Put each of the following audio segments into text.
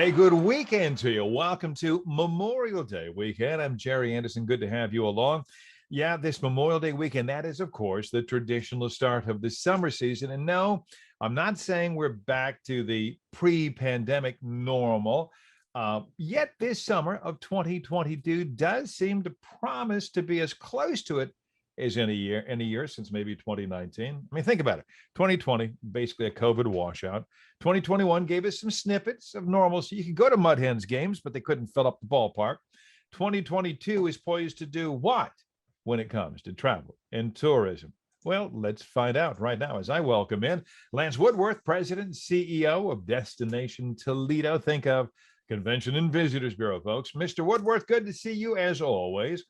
Hey, good weekend to you. Welcome to Memorial Day weekend. I'm Jerry Anderson. Good to have you along. Yeah, this Memorial Day weekend, that is, of course, the traditional start of the summer season. And no, I'm not saying we're back to the pre-pandemic normal. Yet this summer of 2022 does seem to promise to be as close to it as any year since maybe 2019. I mean, think about it. 2020, basically a COVID washout. 2021 gave us some snippets of normalcy. You could go to Mud Hens games, but they couldn't fill up the ballpark. 2022 is poised to do what when it comes to travel and tourism? Well, let's find out right now as I welcome in Lance Woodworth, President and CEO of Destination Toledo. Think of Convention and Visitors Bureau, folks. Mr. Woodworth, good to see you as always.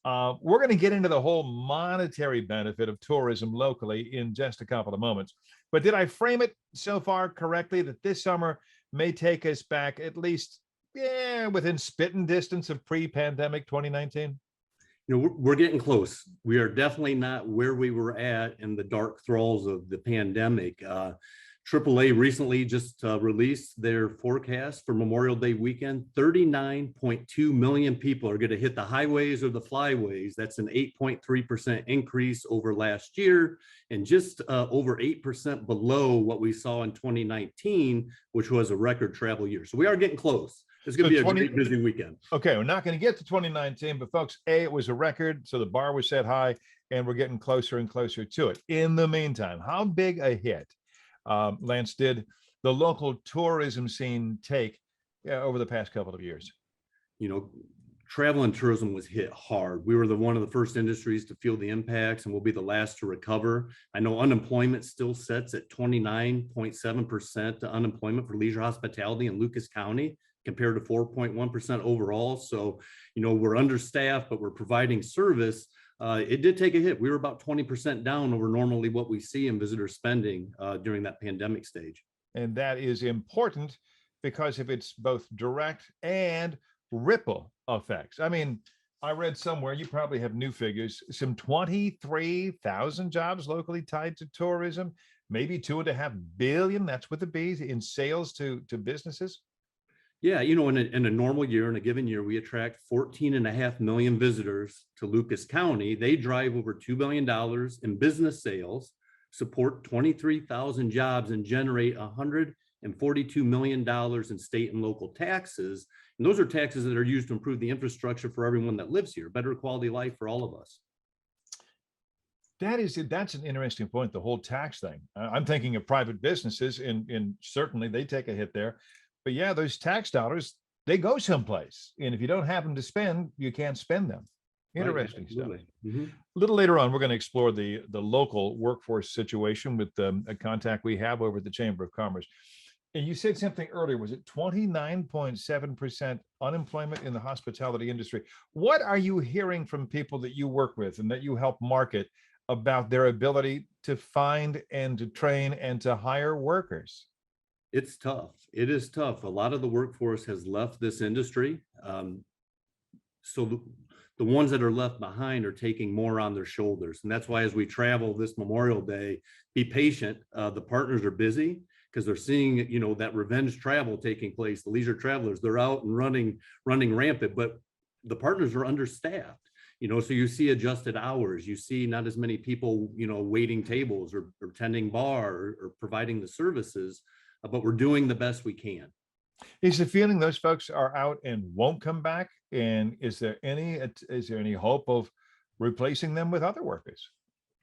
We're going to get into the whole monetary benefit of tourism locally in just a couple of moments. But did I frame it so far correctly that this summer may take us back at least within spitting distance of pre-pandemic 2019? We're getting close. We are definitely not where we were at in the dark thralls of the pandemic. AAA recently just released their forecast for Memorial Day weekend. 39.2 million people are going to hit the highways or the flyways. That's an 8.3% increase over last year and just over 8% below what we saw in 2019, which was a record travel year. So we are getting close. It's going to be a great busy weekend. Okay, we're not going to get to 2019, but folks, it was a record, so the bar was set high, and we're getting closer and closer to it. In the meantime, how big a hit, Lance, did the local tourism scene take over the past couple of years? Travel and tourism was hit hard. We were one of the first industries to feel the impacts, and we'll be the last to recover. I know unemployment still sits at 29.7% unemployment for leisure hospitality in Lucas County, compared to 4.1% overall. So, we're understaffed, but we're providing service. It did take a hit. We were about 20% down over normally what we see in visitor spending during that pandemic stage. And that is important because if it's both direct and ripple effects. I mean, I read somewhere, you probably have new figures, some 23,000 jobs locally tied to tourism, maybe 2.5 billion, that's with the B's, in sales to businesses. Yeah, in a normal year, in a given year, we attract 14.5 million visitors to Lucas County. They drive over $2 billion in business sales, support 23,000 jobs, and generate $142 million in state and local taxes. And those are taxes that are used to improve the infrastructure for everyone that lives here, better quality life for all of us. That's an interesting point, the whole tax thing. I'm thinking of private businesses, and certainly they take a hit there. But yeah, those tax dollars, they go someplace. And if you don't have them to spend, you can't spend them. Interesting stuff. Mm-hmm. A little later on, we're going to explore the local workforce situation with a contact we have over at the Chamber of Commerce. And you said something earlier, was it 29.7% unemployment in the hospitality industry? What are you hearing from people that you work with and that you help market about their ability to find and to train and to hire workers? It's tough. It is tough. A lot of the workforce has left this industry. So the ones that are left behind are taking more on their shoulders. And that's why as we travel this Memorial Day, be patient. The partners are busy because they're seeing, that revenge travel taking place. The leisure travelers, they're out and running rampant, but the partners are understaffed. So you see adjusted hours, you see not as many people, waiting tables or tending bar or providing the services. But we're doing the best we can. Is the feeling those folks are out and won't come back? And is there any hope of replacing them with other workers?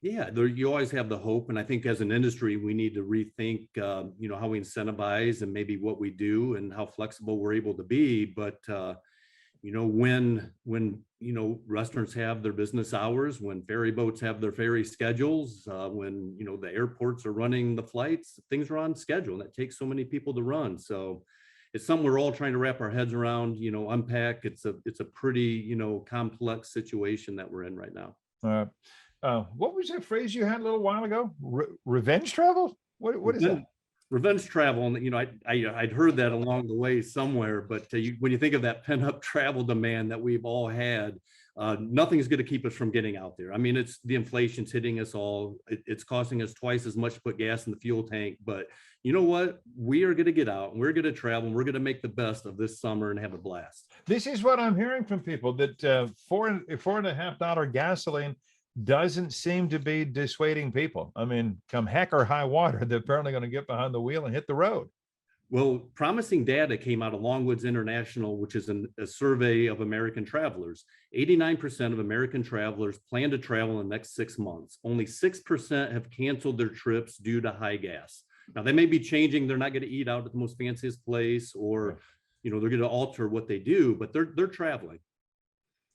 Yeah, you always have the hope. And I think as an industry, we need to rethink, how we incentivize and maybe what we do and how flexible we're able to be. But, when restaurants have their business hours, when ferry boats have their ferry schedules, when, the airports are running the flights, things are on schedule, and it takes so many people to run. So it's something we're all trying to wrap our heads around, unpack. It's a pretty, complex situation that we're in right now. What was that phrase you had a little while ago? Revenge travel? What is that? Revenge travel, and I'd heard that along the way somewhere, but when you think of that pent-up travel demand that we've all had Nothing's going to keep us from getting out there. I mean, it's the inflation's hitting us all. It's costing us twice as much to put gas in the fuel tank. But you know what? We are going to get out and we're going to travel and we're going to make the best of this summer and have a blast. This is what I'm hearing from people, that $4.50 gasoline doesn't seem to be dissuading people. I mean, come heck or high water, they're apparently going to get behind the wheel and hit the road. Well, promising data came out of Longwoods International, which is a survey of American travelers. 89% of American travelers plan to travel in the next 6 months. Only 6% have canceled their trips due to high gas. Now, they may be changing. They're not going to eat out at the most fanciest place, or, they're going to alter what they do, but they're traveling.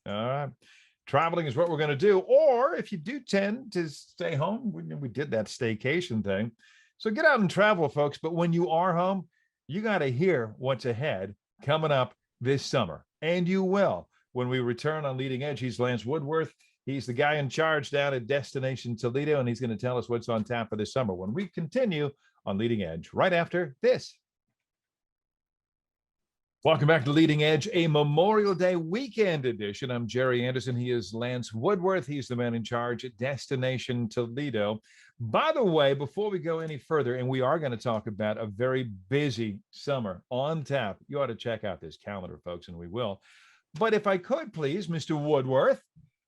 All right. Traveling is what we're going to do. Or if you do tend to stay home, we did that staycation thing. So get out and travel, folks. But when you are home, you got to hear what's ahead coming up this summer. And you will when we return on Leading Edge. He's Lance Woodworth. He's the guy in charge down at Destination Toledo, and he's going to tell us what's on tap for this summer when we continue on Leading Edge right after this. Welcome back to Leading Edge, a Memorial Day weekend edition. I'm Jerry Anderson. He is Lance Woodworth. He's the man in charge at Destination Toledo. By the way, before we go any further, and we are going to talk about a very busy summer on tap, you ought to check out this calendar, folks, and we will. But if I could, please, Mr. Woodworth,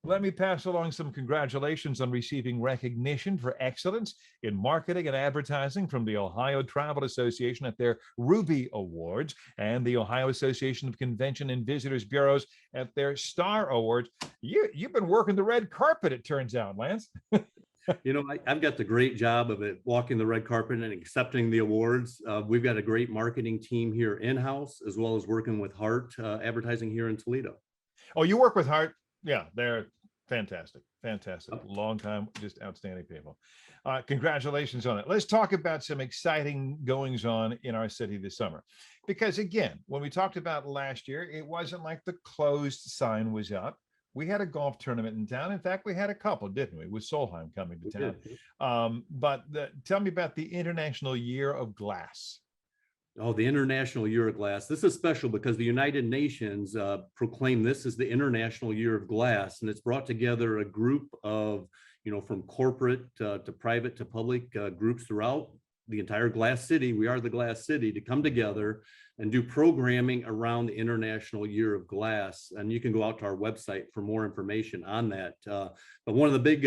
let me pass along some congratulations on receiving recognition for excellence in marketing and advertising from the Ohio Travel Association at their Ruby Awards and the Ohio Association of Convention and Visitors Bureaus at their Star Awards. You've been working the red carpet, it turns out, Lance. I've got the great job of it, walking the red carpet and accepting the awards. We've got a great marketing team here in-house, as well as working with Hart Advertising here in Toledo. Oh, you work with Hart? Yeah, they're fantastic. Long time, just outstanding people. Congratulations on it. Let's talk about some exciting goings on in our city this summer. Because again, when we talked about last year, it wasn't like the closed sign was up. We had a golf tournament in town. In fact, we had a couple, didn't we? With Solheim coming to town. Tell me about the International Year of Glass. Oh, the International Year of Glass. This is special because the United Nations proclaimed this as the International Year of Glass, and it's brought together a group of, from corporate to private to public groups throughout the entire Glass City. We are the Glass City, to come together and do programming around the International Year of Glass. And you can go out to our website for more information on that. But one of the big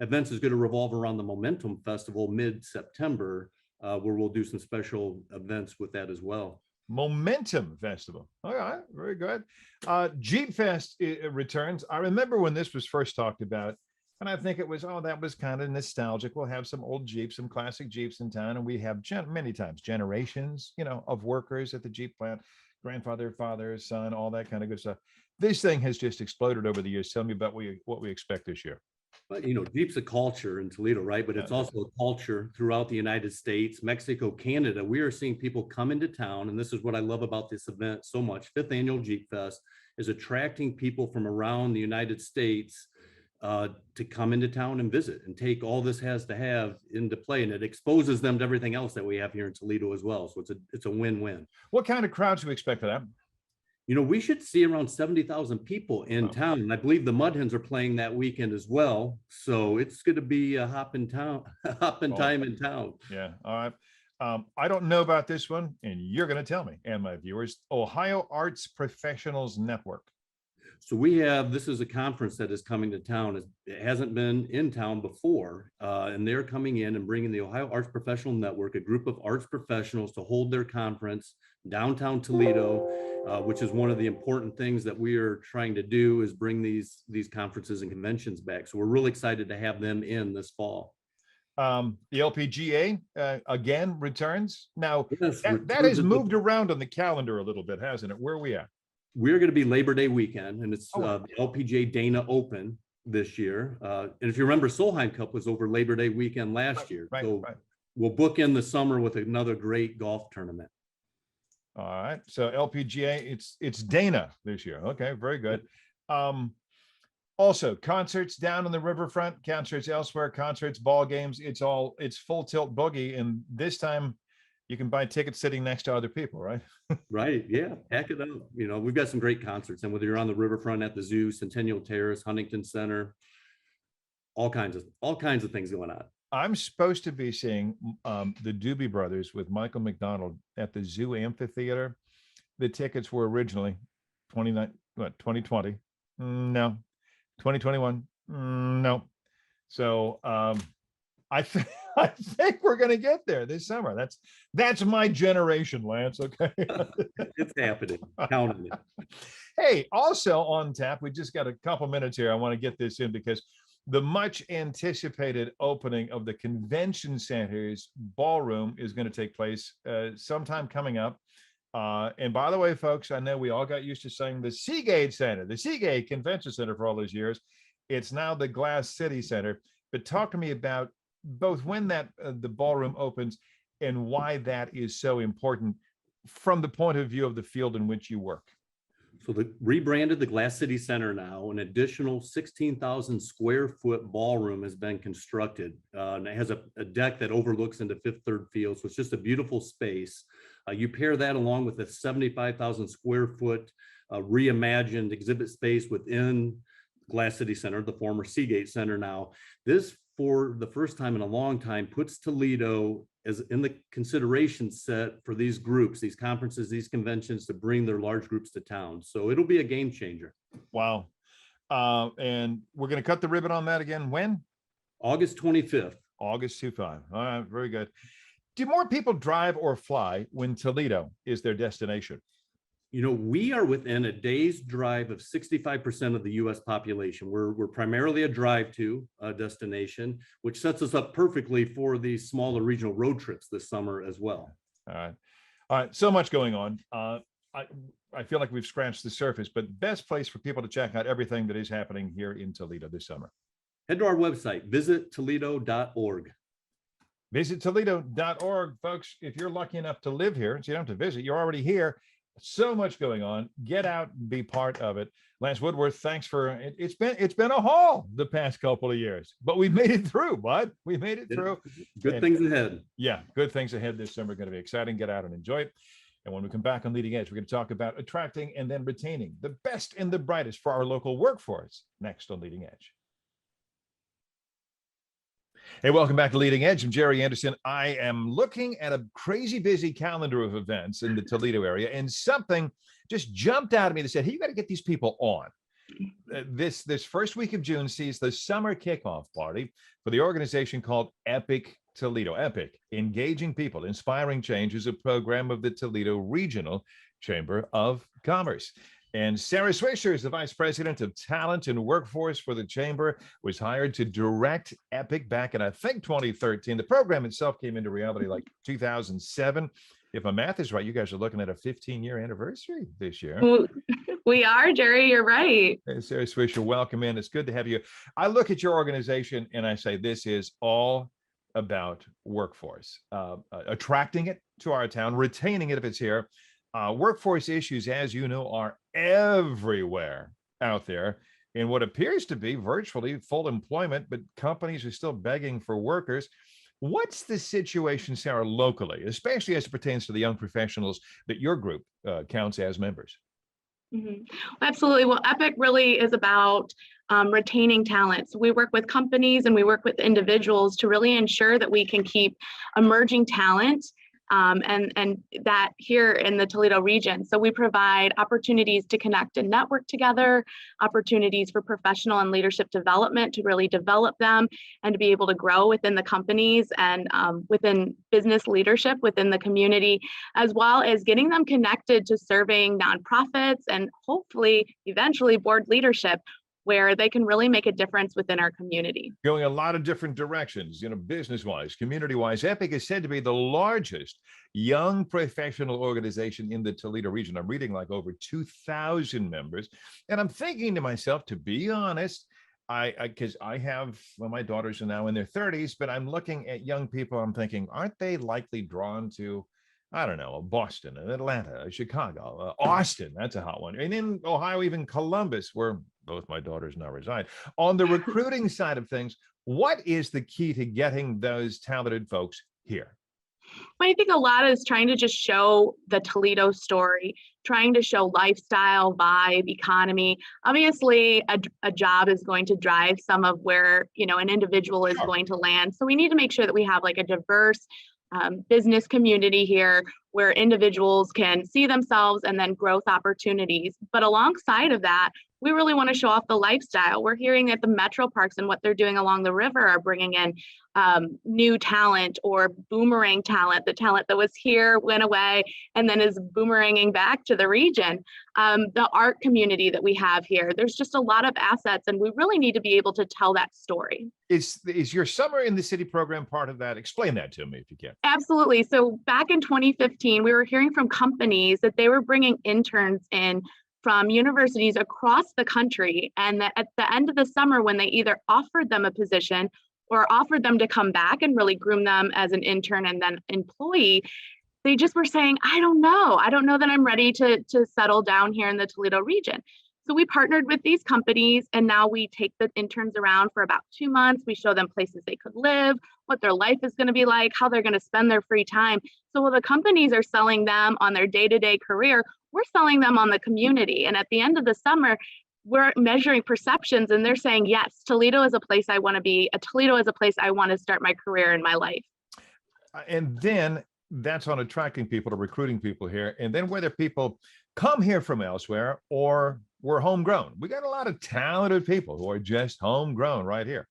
events is going to revolve around the Momentum Festival mid-September, where we'll do some special events with that as well. Momentum Festival. All right, very good. Jeep Fest returns. I remember when this was first talked about, and I think it was, that was kind of nostalgic. We'll have some old Jeeps, some classic Jeeps in town, and we have many times generations, of workers at the Jeep plant, grandfather, father, son, all that kind of good stuff. This thing has just exploded over the years. Tell me about what we expect this year. But, Jeep's a culture in Toledo, right? But it's also a culture throughout the United States, Mexico, Canada. We are seeing people come into town, and this is what I love about this event so much. 5th Annual Jeep Fest is attracting people from around the United States to come into town and visit and take all this has to have into play, and it exposes them to everything else that we have here in Toledo as well. So it's a win-win. What kind of crowds do we expect for that? We should see around 70,000 people in town. And I believe the Mud Hens are playing that weekend as well. So it's going to be a hopping time in town. Yeah. All right. I don't know about this one, and you're going to tell me and my viewers. Ohio Arts Professionals Network. So this is a conference that is coming to town. It hasn't been in town before, and they're coming in and bringing the Ohio Arts Professional Network, a group of arts professionals, to hold their conference downtown Toledo, which is one of the important things that we are trying to do, is bring these conferences and conventions back. So we're really excited to have them in this fall. The LPGA again returns. Now, yes, that has moved around on the calendar a little bit, hasn't it? Where are we at? We're going to be Labor Day weekend, and it's the LPGA Dana Open this year. And if you remember, Solheim Cup was over Labor Day weekend last year. So we'll book in the summer with another great golf tournament. All right. So LPGA, it's Dana this year. Okay, very good. Also, concerts down on the riverfront, concerts elsewhere, concerts, ball games. It's full tilt boogie. And this time, You can buy tickets sitting next to other people, right? Right. Yeah. Pack it up. We've got some great concerts, and whether you're on the riverfront, at the zoo, Centennial Terrace, Huntington Center, all kinds of things going on. I'm supposed to be seeing the Doobie Brothers with Michael McDonald at the Zoo Amphitheater. The tickets were originally 2020. No. 2021. No. So I think I think we're going to get there this summer. That's my generation, Lance. Okay. It's happening. Count on it. Hey, also on tap, we just got a couple minutes here. I want to get this in because the much anticipated opening of the convention center's ballroom is going to take place sometime coming up. And by the way, folks, I know we all got used to saying the Seagate Center, the Seagate Convention Center for all those years. It's now the Glass City Center. But talk to me about both when that the ballroom opens and why that is so important from the point of view of the field in which you work. So the rebranded the Glass City Center now, an additional 16,000 square foot ballroom has been constructed. And it has a deck that overlooks into Fifth Third Field. So it's just a beautiful space. You pair that along with a 75,000 square foot reimagined exhibit space within Glass City Center, the former Seagate Center now. This, for the first time in a long time, puts Toledo as in the consideration set for these groups, these conferences, these conventions, to bring their large groups to town. So it'll be a game changer. Wow. And we're going to cut the ribbon on that again. When? August 25th. August 25. All right, very good. Do more people drive or fly when Toledo is their destination? We are within a day's drive of 65% of the U.S. population. We're primarily a drive-to destination, which sets us up perfectly for these smaller regional road trips this summer as well. All right. So much going on. I feel like we've scratched the surface, but best place for people to check out everything that is happening here in Toledo this summer. Head to our website, visittoledo.org. Visittoledo.org, folks. If you're lucky enough to live here, so you don't have to visit, you're already here. So much going on. Get out and be part of it. Lance Woodworth, thanks for it. It's been a haul the past couple of years, but we've made it through, bud. We made it through. Good things ahead. Yeah, good things ahead this summer. Going to be exciting. Get out and enjoy it. And when we come back on Leading Edge, we're going to talk about attracting and then retaining the best and the brightest for our local workforce next on Leading Edge. Hey, welcome back to Leading Edge. I'm Jerry Anderson. I am looking at a crazy busy calendar of events in the Toledo area, and something just jumped out at me that said, hey, you got to get these people on. This first week of June sees the summer kickoff party for the organization called Epic Toledo. Epic, Engaging People, Inspiring Change, is a program of the Toledo Regional Chamber of Commerce. And Sarah Swisher is the Vice President of Talent and Workforce for the Chamber, was hired to direct Epic back in, I think, 2013. The program itself came into reality like 2007. If my math is right, you guys are looking at a 15-year anniversary this year. We are, Jerry, you're right. Hey, Sarah Swisher, welcome in. It's good to have you. I look at your organization and I say, this is all about workforce, attracting it to our town, retaining it if it's here. Workforce issues, as you know, are everywhere out there in what appears to be virtually full employment, but companies are still begging for workers. What's the situation, Sarah, locally, especially as it pertains to the young professionals that your group counts as members? Mm-hmm. Absolutely. Well, Epic really is about retaining talent. So we work with companies and we work with individuals to really ensure that we can keep emerging talent and that here in the Toledo region. So we provide opportunities to connect and network together, opportunities for professional and leadership development to really develop them and to be able to grow within the companies and within business leadership within the community, as well as getting them connected to serving nonprofits and hopefully eventually board leadership, where they can really make a difference within our community. Going a lot of different directions, business-wise, community-wise. Epic is said to be the largest young professional organization in the Toledo region. I'm reading like over 2,000 members. And I'm thinking to myself, to be honest, because I have, well, my daughters are now in their 30s, but I'm looking at young people, I'm thinking, aren't they likely drawn to, I don't know, Boston, Atlanta, Chicago, Austin, that's a hot one. And in Ohio, even Columbus, where both my daughters now reside. On the recruiting side of things, what is the key to getting those talented folks here? I think a lot is trying to just show the Toledo story, trying to show lifestyle, vibe, economy. Obviously, a job is going to drive some of where, an individual is going to land. So we need to make sure that we have like a diverse business community here where individuals can see themselves and then growth opportunities. But alongside of that, we really want to show off the lifestyle. We're hearing that the metro parks and what they're doing along the river are bringing in new talent or boomerang talent, the talent that was here, went away, and then is boomeranging back to the region. The art community that we have here, there's just a lot of assets, and we really need to be able to tell that story. Is your Summer in the City program part of that? Explain that to me if you can. Absolutely. So back in 2015, we were hearing from companies that they were bringing interns in from universities across the country, and that at the end of the summer, when they either offered them a position or offered them to come back and really groom them as an intern and then employee, they just were saying, I don't know that I'm ready to settle down here in the Toledo region. So we partnered with these companies, and now we take the interns around for about 2 months. We show them places they could live, what their life is going to be like, how they're going to spend their free time. So while the companies are selling them on their day-to-day career, we're selling them on the community. And at the end of the summer, we're measuring perceptions, and they're saying, yes, Toledo is a place I want to be. Toledo is a place I want to start my career and my life. And then that's on attracting people to recruiting people here. And then whether people come here from elsewhere or we're homegrown, we got a lot of talented people who are just homegrown right here.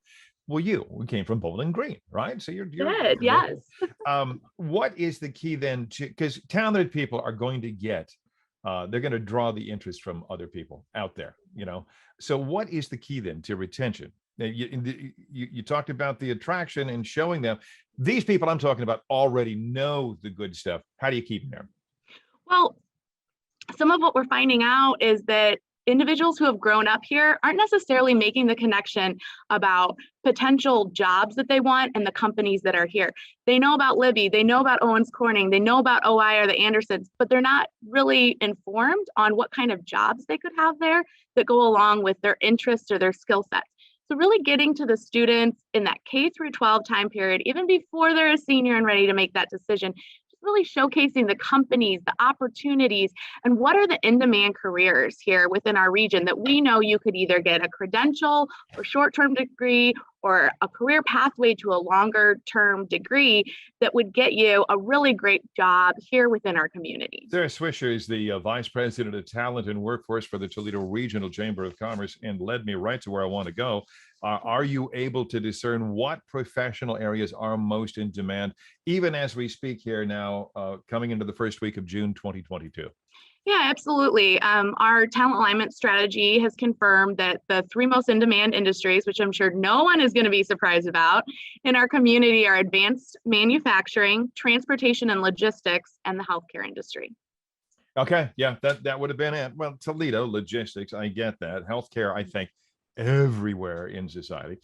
Well, we came from Bowling Green, right? So you're good, yes. What is the key then to, because talented people are going to get they're going to draw the interest from other people out there, So what is the key then to retention? You talked about the attraction and showing them. These people I'm talking about already know the good stuff. How do you keep them there? Well, some of what we're finding out is that individuals who have grown up here aren't necessarily making the connection about potential jobs that they want and the companies that are here. They know about Libby, they know about Owens Corning, they know about OI or the Andersons, but they're not really informed on what kind of jobs they could have there that go along with their interests or their skill sets. So really getting to the students in that K through 12 time period, even before they're a senior and ready to make that decision, really showcasing the companies, the opportunities, and what are the in-demand careers here within our region that we know you could either get a credential or short-term degree or a career pathway to a longer-term degree that would get you a really great job here within our community. Sarah Swisher is the Vice President of Talent and Workforce for the Toledo Regional Chamber of Commerce and led me right to where I want to go. Are you able to discern what professional areas are most in demand, even as we speak here now, coming into the first week of June 2022? Yeah, absolutely. Our talent alignment strategy has confirmed that the 3 most in-demand industries, which I'm sure no one is going to be surprised about, in our community are advanced manufacturing, transportation and logistics, and the healthcare industry. Okay, yeah, that would have been it. Well, Toledo, logistics, I get that. Healthcare, I think, everywhere in society.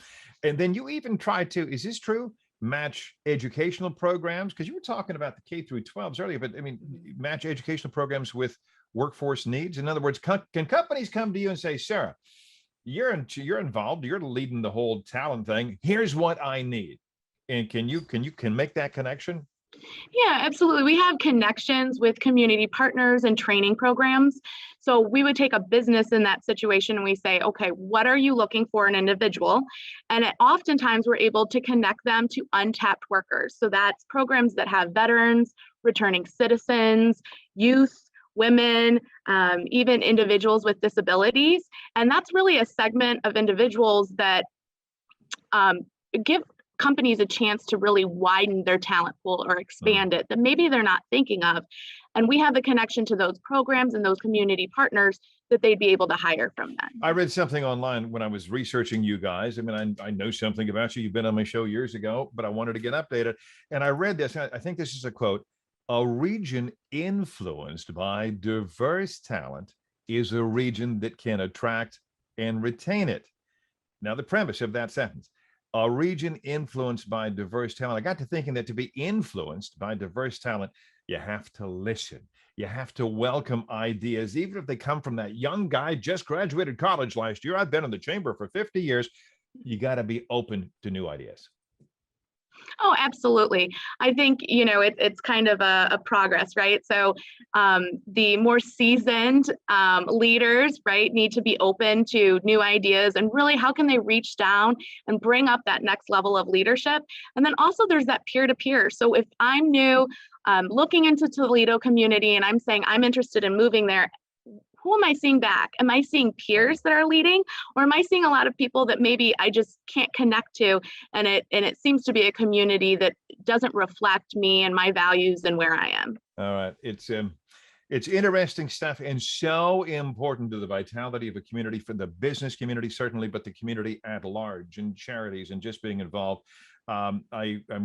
And then you even try to, is this true, match educational programs? Because you were talking about the K through 12s earlier, but I mean, match educational programs with workforce needs. In other words, can companies come to you and say, Sarah, you're involved, you're leading the whole talent thing. Here's what I need. And can you make that connection? Yeah, absolutely. We have connections with community partners and training programs. So we would take a business in that situation and we say, okay, what are you looking for in an individual? And oftentimes we're able to connect them to untapped workers. So that's programs that have veterans, returning citizens, youth, women, even individuals with disabilities. And that's really a segment of individuals that give companies a chance to really widen their talent pool or expand it that maybe they're not thinking of. And we have the connection to those programs and those community partners that they'd be able to hire from them. I read something online when I was researching you guys. I mean, I know something about you. You've been on my show years ago, but I wanted to get updated. And I read this. I think this is a quote. A region influenced by diverse talent is a region that can attract and retain it. Now, the premise of that sentence, a region influenced by diverse talent. I got to thinking that to be influenced by diverse talent, you have to listen. You have to welcome ideas, even if they come from that young guy just graduated college last year. I've been in the chamber for 50 years. You got to be open to new ideas. Oh, absolutely. I think, it's kind of a progress, right? So the more seasoned leaders, right, need to be open to new ideas and really how can they reach down and bring up that next level of leadership. And then also there's that peer-to-peer. So if I'm new, looking into Toledo community and I'm saying I'm interested in moving there, who am I seeing back? Am I seeing peers that are leading, or am I seeing a lot of people that maybe I just can't connect to? And it seems to be a community that doesn't reflect me and my values and where I am. All right. It's interesting stuff and so important to the vitality of a community, for the business community, certainly, but the community at large, and charities and just being involved. I'm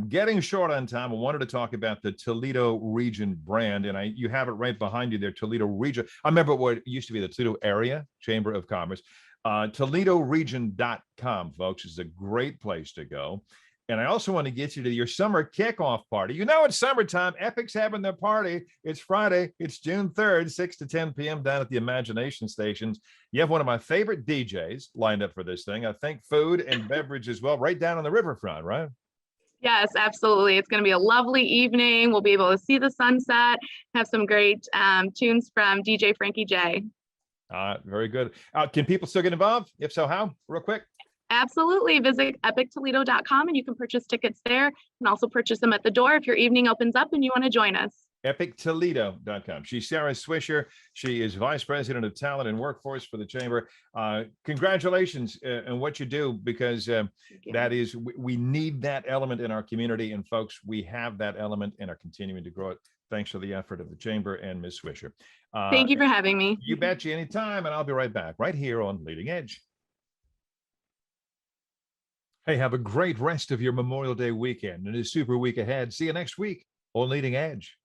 getting short on time. I wanted to talk about the Toledo region brand, and you have it right behind you there, Toledo region. I remember what used to be the Toledo area Chamber of Commerce. ToledoRegion.com, folks, is a great place to go. And I also want to get you to your summer kickoff party. It's summertime. Epic's having their party. It's Friday. It's June 3rd, 6 to 10 p.m. down at the Imagination Stations. You have one of my favorite DJs lined up for this thing. I think food and beverage as well, right down on the riverfront, right? Yes, absolutely. It's going to be a lovely evening. We'll be able to see the sunset, have some great tunes from DJ Frankie J. Very good. Can people still get involved? If so, how? Real quick. Absolutely. Visit epictoledo.com and you can purchase tickets there, and also purchase them at the door if your evening opens up and you want to join us. EpicToledo.com. She's Sarah Swisher. She is Vice President of Talent and Workforce for the Chamber. Congratulations on what you do, because that is, we need that element in our community. And folks, we have that element and are continuing to grow it. Thanks for the effort of the Chamber and Ms. Swisher. Thank you for having me. You betcha, anytime. And I'll be right back right here on Leading Edge. Hey, have a great rest of your Memorial Day weekend and a super week ahead. See you next week on Leading Edge.